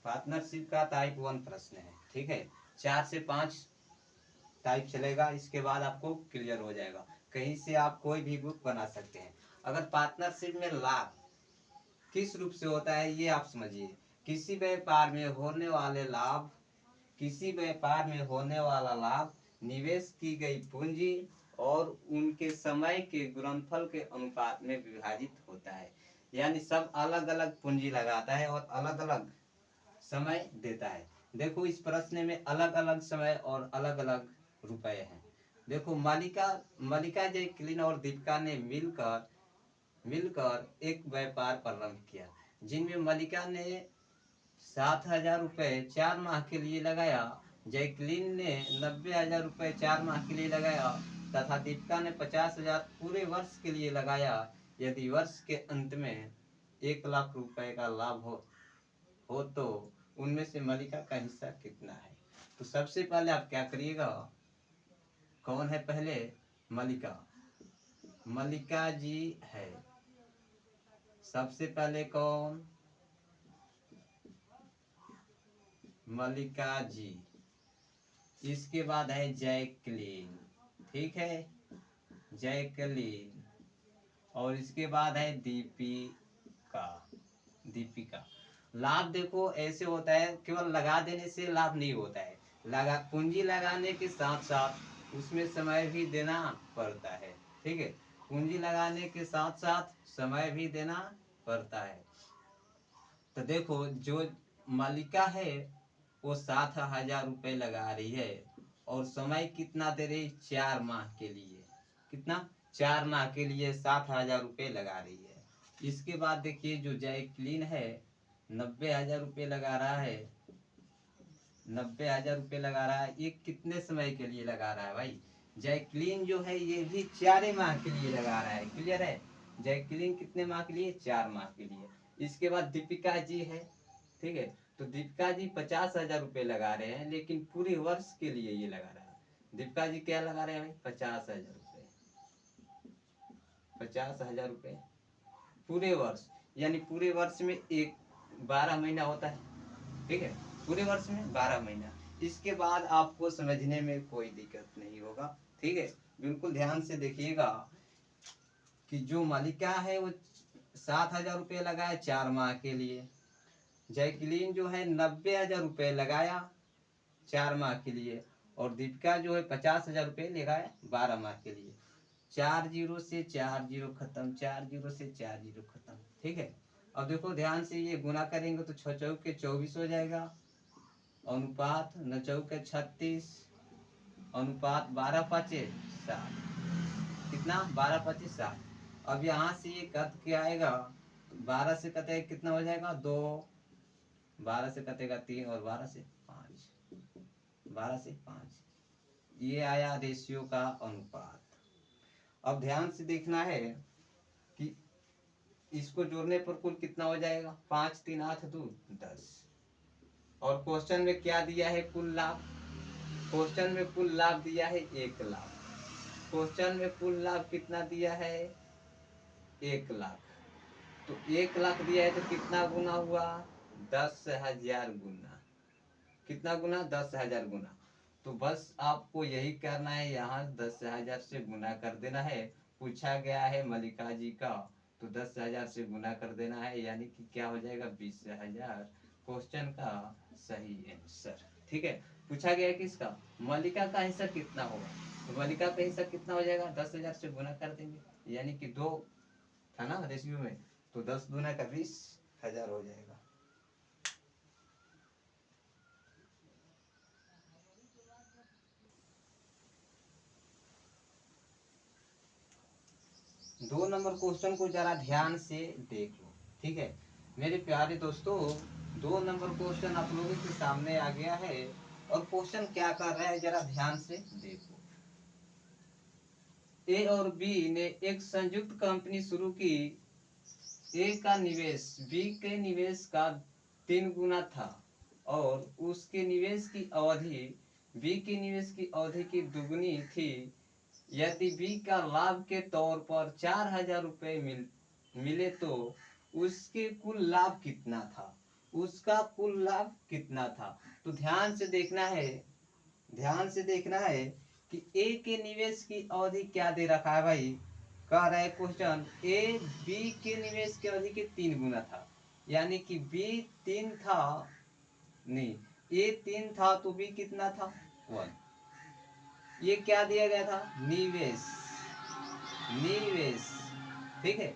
Partnership का type 1 प्रश्न है, ठीक है। 4 से 5 टाइप चलेगा, इसके बाद आपको क्लियर हो जाएगा। कहीं से आप कोई भी बुक बना सकते हैं। अगर पार्टनरशिप में लाभ किस रूप से होता है ये आप समझिए। किसी व्यापार में होने वाले लाभ, किसी व्यापार में होने वाला लाभ निवेश की गई पूंजी और उनके समय के गुणनफल के अनुपात में विभाजित होता है। यानी सब अलग अलग पूंजी लगाता है और अलग अलग समय देता है। देखो इस प्रश्न में अलग अलग समय और अलग अलग रुपए हैं। देखो मलिका मलिका जैकलिन और दीपिका ने मिलकर मिलकर एक व्यापार प्रारंभ किया, जिनमें मलिका ने 7,000 रुपये 4 माह के लिए लगाया, जैकलिन ने 90,000 रुपये 4 माह के लिए लगाया तथा दीपिका ने 50,000 पूरे वर्ष के लिए लगाया। यदि वर्ष के अंत में 1 लाख रुपए का लाभ हो तो उनमें से मलिका का हिस्सा कितना है। तो सबसे पहले आप क्या करिएगा, कौन है पहले, मलिका, मलिका जी है सबसे पहले। कौन, मलिका जी। इसके बाद है जैकलीन, ठीक है, जैकलीन। और इसके बाद है दीपिका, दीपिका। लाभ देखो ऐसे होता है, केवल लगा देने से लाभ नहीं होता है। लगा पूंजी लगाने के साथ साथ उसमें समय भी देना पड़ता है, ठीक है। पूंजी लगाने के साथ साथ समय भी देना पड़ता है। तो देखो जो मालिका है वो 7,000 रुपये लगा रही है और समय कितना दे रही, 4 माह के लिए। कितना, 4 माह के लिए 7,000 रुपये लगा रही है। इसके बाद देखिए जो जैकलीन है 90,000 रुपये लगा रहा है, 90,000 रुपये लगा रहा है। ये कितने समय के लिए लगा रहा है भाई, जैकलीन जो है ये भी 4 माह के लिए लगा रहा है, क्लियर है। जैकलीन कितने माह के लिए, 4 माह के लिए। इसके बाद दीपिका जी है, ठीक है। तो दीपिका जी 50,000 रुपये लगा रहे हैं, लेकिन पूरे वर्ष के लिए ये लगा रहा है। दीपिका जी क्या लगा रहे हैं भाई, 50,000 रुपये, 50,000 रुपये पूरे वर्ष। यानी पूरे वर्ष में 12 महीना होता है, ठीक है। पूरे वर्ष में 12 महीना। इसके बाद आपको समझने में कोई दिक्कत नहीं होगा, ठीक है। बिल्कुल ध्यान से देखिएगा कि जो मालिका है वो 7,000 रुपये लगाया 4 माह के लिए, जैकलीन जो है 90,000 रुपये लगाया 4 माह के लिए, और दीपिका जो है 50,000 रुपये लगाया 12 माह के लिए। 4 जीरो से 4 जीरो खत्म, 4 जीरो से 4 जीरो खत्म, ठीक है। अब देखो ध्यान से, ये गुना करेंगे तो 6 चौके 24 हो जाएगा, अनुपात 9 चौके 36, अनुपात 12 पाँचे 7, कितना, 12 पाँचे 7। अब यहाँ से ये कट के आएगा, 12 से कटेगा कितना हो जाएगा, 2, 12 से कटेगा 3 और 12 से 5, 12 से 5। ये आया रेशियो का अनुपात। अब ध्यान से देखना है कि इसको जोड़ने पर कुल कितना हो जाएगा, 5 3 8 2 10। और क्वेश्चन में क्या दिया है, कुल लाभ। क्वेश्चन में कुल लाभ दिया है 1 लाख। क्वेश्चन में कुल लाभ कितना दिया है, 1 लाख। तो 1 लाख दिया है तो कितना गुना हुआ, 10,000 गुना। कितना गुना, 10,000 गुना। तो बस आपको यही करना है, यहाँ 10,000 से गुना कर देना है। पूछा गया है मलिका जी का, तो 10,000 से गुना कर देना है, यानी कि क्या हो जाएगा, 20,000 क्वेश्चन का सही आंसर, ठीक है। पूछा गया है किसका, मलिका का हिस्सा कितना होगा, तो मलिका का हिस्सा कितना हो जाएगा, 10,000 से गुना कर देंगे, यानी कि 2 था ना रेशियो में, तो 10 गुना का 20,000 हो जाएगा। दो नंबर क्वेश्चन को जरा ध्यान से देख लो, ठीक है मेरे प्यारे दोस्तों। 2 नंबर क्वेश्चन आप लोगों के सामने आ गया है, और क्वेश्चन क्या कर रहा है जरा ध्यान से देखो। ए और बी ने एक संयुक्त कंपनी शुरू की। ए का निवेश बी के निवेश का 3 गुना था, और उसके निवेश की अवधि बी के निवेश की अवधि की दुगनी थी। यदि बी का लाभ के तौर पर 4,000 रुपये मिले तो उसके कुल लाभ कितना था। उसका कुल लाभ कितना था। तो ध्यान से देखना है, ध्यान से देखना है कि ए के निवेश की अवधि क्या दे रखा है भाई। कह रहा है क्वेश्चन, ए बी के निवेश की अवधि के 3 गुना था, यानी कि बी 3 था, नहीं, ए 3 था तो बी कितना था 1। ये क्या दिया गया था, निवेश, निवेश, ठीक है,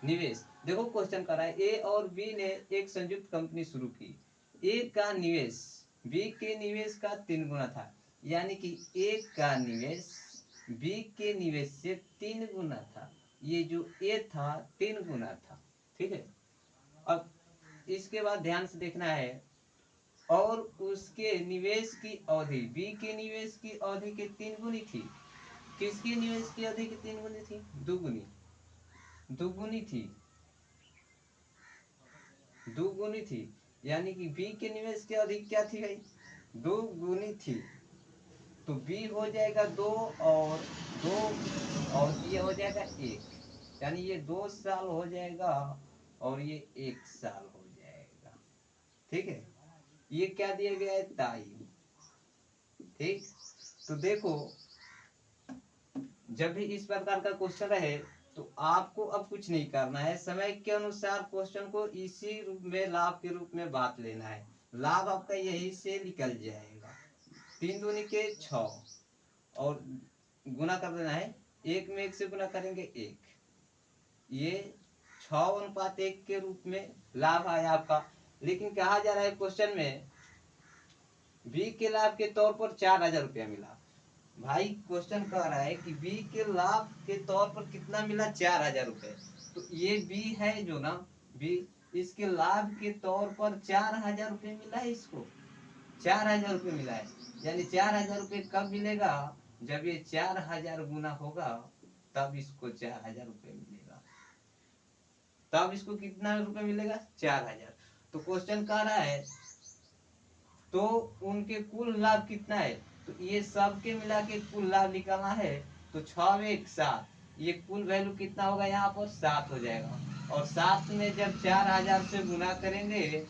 निवेश। देखो क्वेश्चन कर रहा है ए और बी ने एक संयुक्त कंपनी शुरू की, ए का निवेश बी के निवेश का 3 गुना था, यानी कि ए का निवेश बी के निवेश से 3 गुना था। ये जो ए था 3 गुना था, ठीक है। अब इसके बाद ध्यान से देखना है, और उसके निवेश की अवधि, बी के निवेश की अवधि के 3 गुनी थी। किसकी निवेश की अवधि की 3 गुनी थी, दुगुनी, दुगुनी थी, दुगुनी थी, यानी कि बी के निवेश की अवधि क्या थी भाई, 2 गुनी थी। तो बी हो जाएगा 2 और 2 और ये हो जाएगा 1, यानी ये 2 साल हो जाएगा और ये 1 साल हो जाएगा, ठीक है। ये क्या दिया गया है, टाइम, ठीक। तो देखो जब भी इस प्रकार का क्वेश्चन रहे तो आपको अब कुछ नहीं करना है, समय के अनुसार क्वेश्चन को इसी रूप में लाभ के रूप में बांट लेना है। लाभ आपका यही से निकल जाएगा, 3 दूनी के 6 और गुना कर देना है, 1 में 1 से गुना करेंगे 1, ये 6:1 के रूप में लाभ आया आपका। लेकिन कहा जा रहा है क्वेश्चन में बी के लाभ के तौर पर 4,000 रुपया मिला। भाई क्वेश्चन कह रहा है कि बी के लाभ के तौर पर कितना मिला, 4,000 रुपए। तो ये बी है जो ना, बी, इसके लाभ के तौर पर 4,000 रुपये मिला है, इसको 4,000 रुपये मिला है। यानी 4,000 रुपये कब मिलेगा, जब ये 4,000 गुना होगा तब इसको 4,000 रुपये मिलेगा, तब इसको कितना रुपये मिलेगा, 4,000। तो क्वेश्चन कह रहा है तो उनके कुल लाभ कितना है, तो ये सबके मिला के कुल लाभ निकालना है। तो 6 में 1 7, ये कुल वैल्यू कितना होगा, यहाँ पर 7 हो जाएगा। और 7 में जब 4,000 से गुना करेंगे,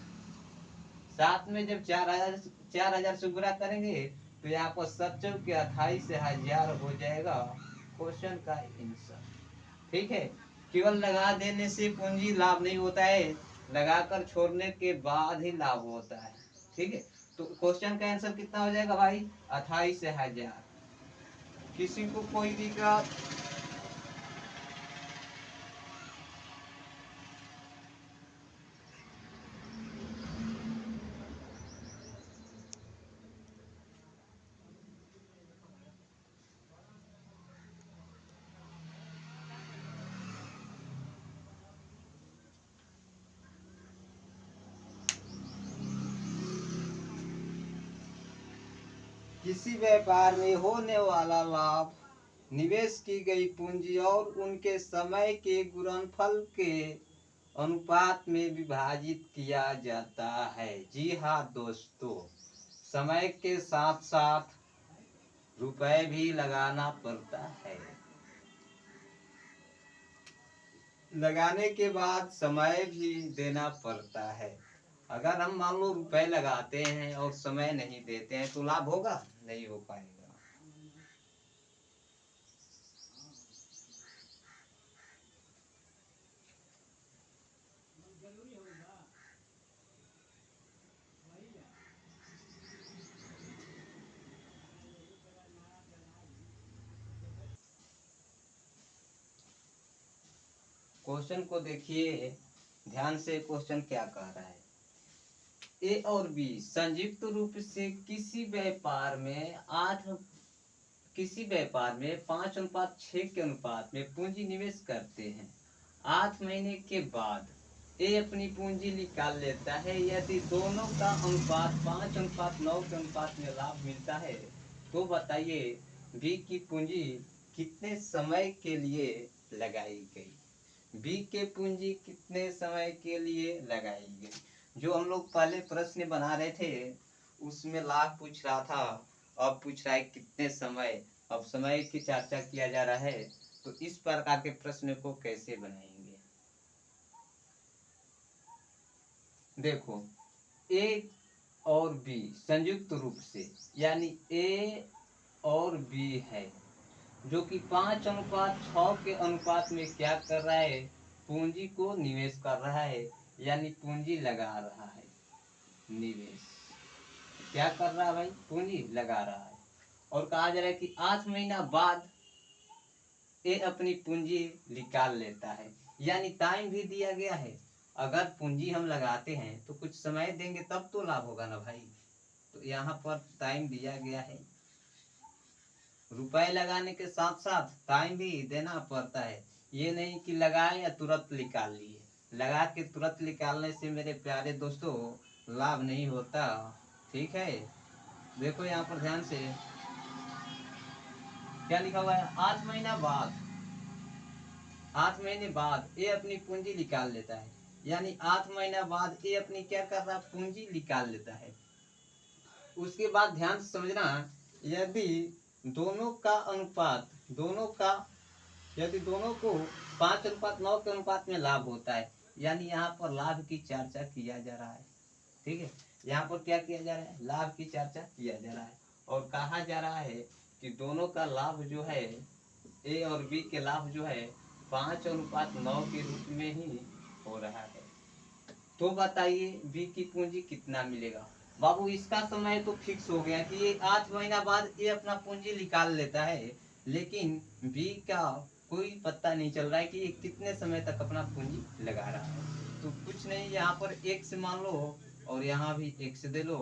7 में जब 4,000 से गुना करेंगे तो यहाँ पर 7 के 28,000 हो जाएगा क्वेश्चन का आंसर, ठीक है। केवल लगा देने से पूंजी लाभ नहीं होता है, लगाकर छोड़ने के बाद ही लाभ होता है, ठीक है। तो क्वेश्चन का आंसर कितना हो जाएगा भाई, 28,000। किसी को कोई दिक्कत, किसी व्यापार में होने वाला लाभ निवेश की गई पूंजी और उनके समय के गुणनफल के अनुपात में विभाजित किया जाता है। जी हाँ दोस्तों, समय के साथ साथ रुपए भी लगाना पड़ता है, लगाने के बाद समय भी देना पड़ता है। अगर हम मान लो रुपए लगाते हैं और समय नहीं देते हैं तो लाभ होगा, नहीं हो पाएगा। क्वेश्चन को देखिए ध्यान से, क्वेश्चन क्या कह रहा है, ए और बी संयुक्त रूप से किसी व्यापार में 5:6 के अनुपात में पूंजी निवेश करते हैं। 8 महीने के बाद ए अपनी पूंजी निकाल लेता है। यदि दोनों का अनुपात 5:9 के अनुपात में लाभ मिलता है तो बताइए बी की पूंजी कितने समय के लिए लगाई गई, बी के पूंजी कितने समय के लिए लगाई गई। जो हम लोग पहले प्रश्न बना रहे थे उसमें लाभ पूछ रहा था, अब पूछ रहा है कितने समय, अब समय की चर्चा किया जा रहा है। तो इस प्रकार के प्रश्न को कैसे बनाएंगे, देखो ए और बी संयुक्त रूप से, यानी ए और बी है, जो कि 5:6 के अनुपात में क्या कर रहा है, पूंजी को निवेश कर रहा है, यानी पूंजी लगा रहा है। निवेश क्या कर रहा है भाई, पूंजी लगा रहा है। और कहा जा रहा है कि 8 महीना बाद ये अपनी पूंजी निकाल लेता है, यानी टाइम भी दिया गया है। अगर पूंजी हम लगाते हैं तो कुछ समय देंगे तब तो लाभ होगा ना भाई। तो यहाँ पर टाइम दिया गया है, रुपए लगाने के साथ साथ टाइम भी देना पड़ता है। ये नहीं कि लगाए या तुरंत निकाल लिए। लगा के तुरंत निकालने से मेरे प्यारे दोस्तों लाभ नहीं होता, ठीक है। देखो यहाँ पर ध्यान से क्या लिखा हुआ है, 8 महीना बाद, 8 महीने बाद ये अपनी पूंजी निकाल लेता है, यानी 8 महीना बाद ये अपनी क्या कर रहा है, पूंजी निकाल लेता है। उसके बाद ध्यान से समझना, यदि दोनों का अनुपात, यदि दोनों को 5:9 के अनुपात में लाभ होता है, यानी यहाँ पर लाभ की चर्चा किया जा रहा है, ठीक है। यहाँ पर क्या किया जा रहा है, लाभ की चर्चा किया जा रहा है। और कहा जा रहा है कि दोनों का लाभ जो है, ए और बी के लाभ जो है 5:9 के रूप में ही हो रहा है। तो बताइए बी की पूंजी कितना मिलेगा। बाबू इसका समय तो फिक्स हो गया कि ये 8 महीना बाद ये अपना पूंजी निकाल लेता है, लेकिन बी का कोई पता नहीं चल रहा है कि ये कितने समय तक अपना पूंजी लगा रहा है। तो कुछ नहीं, यहाँ पर x मान लो और यहाँ भी x दे लो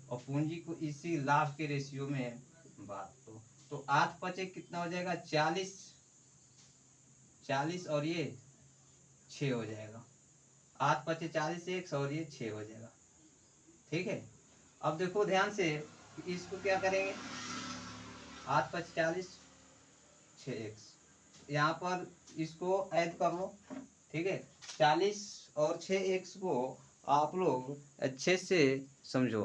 और पूंजी को इसी लाभ के रेशियो में बांट दो। तो 8×5 कितना हो जाएगा, 40, 40 और ये 6 हो जाएगा। 8×5 40, x और ये 6 हो जाएगा, ठीक है। अब देखो ध्यान से, इसको क्या करेंगे, 8×5 40, 6x, यहाँ पर इसको ऐड कर लो, ठीक है। 40 और 6x को आप लोग अच्छे से समझो,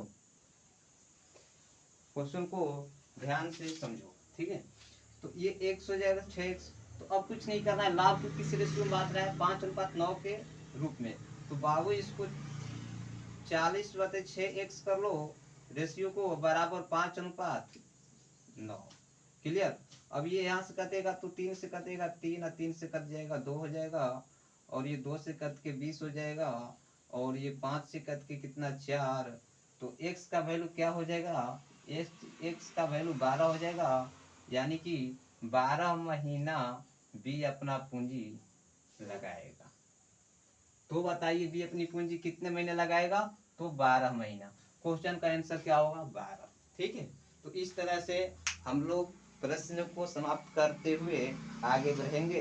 क्वेश्चन को ध्यान से समझो, ठीक है। तो ये x हो जाएगा 6x। तो अब कुछ नहीं करना है, लाभ को किस रेशियो में बांट रहा है, 5:9 के रूप में। तो बाबू इसको 40/6x कर लो, रेशियो को बराबर 5:9। क्लियर। अब ये यहाँ से कटेगा तो 3 से कटेगा, 3 और 3 से कट जाएगा, 2 हो जाएगा, और ये 2 से कट के 20 हो जाएगा, और ये 5 से कट के कितना, 4। तो x का वैल्यू क्या हो जाएगा, x का वैल्यू 12 हो जाएगा, यानी कि 12 महीना बी अपना पूंजी लगाएगा। तो बताइए बी अपनी पूंजी कितने महीने लगाएगा, तो 12 महीना। क्वेश्चन का आंसर क्या होगा, 12, ठीक है। तो इस तरह से हम लोग प्रश्न को समाप्त करते हुए आगे बढ़ेंगे।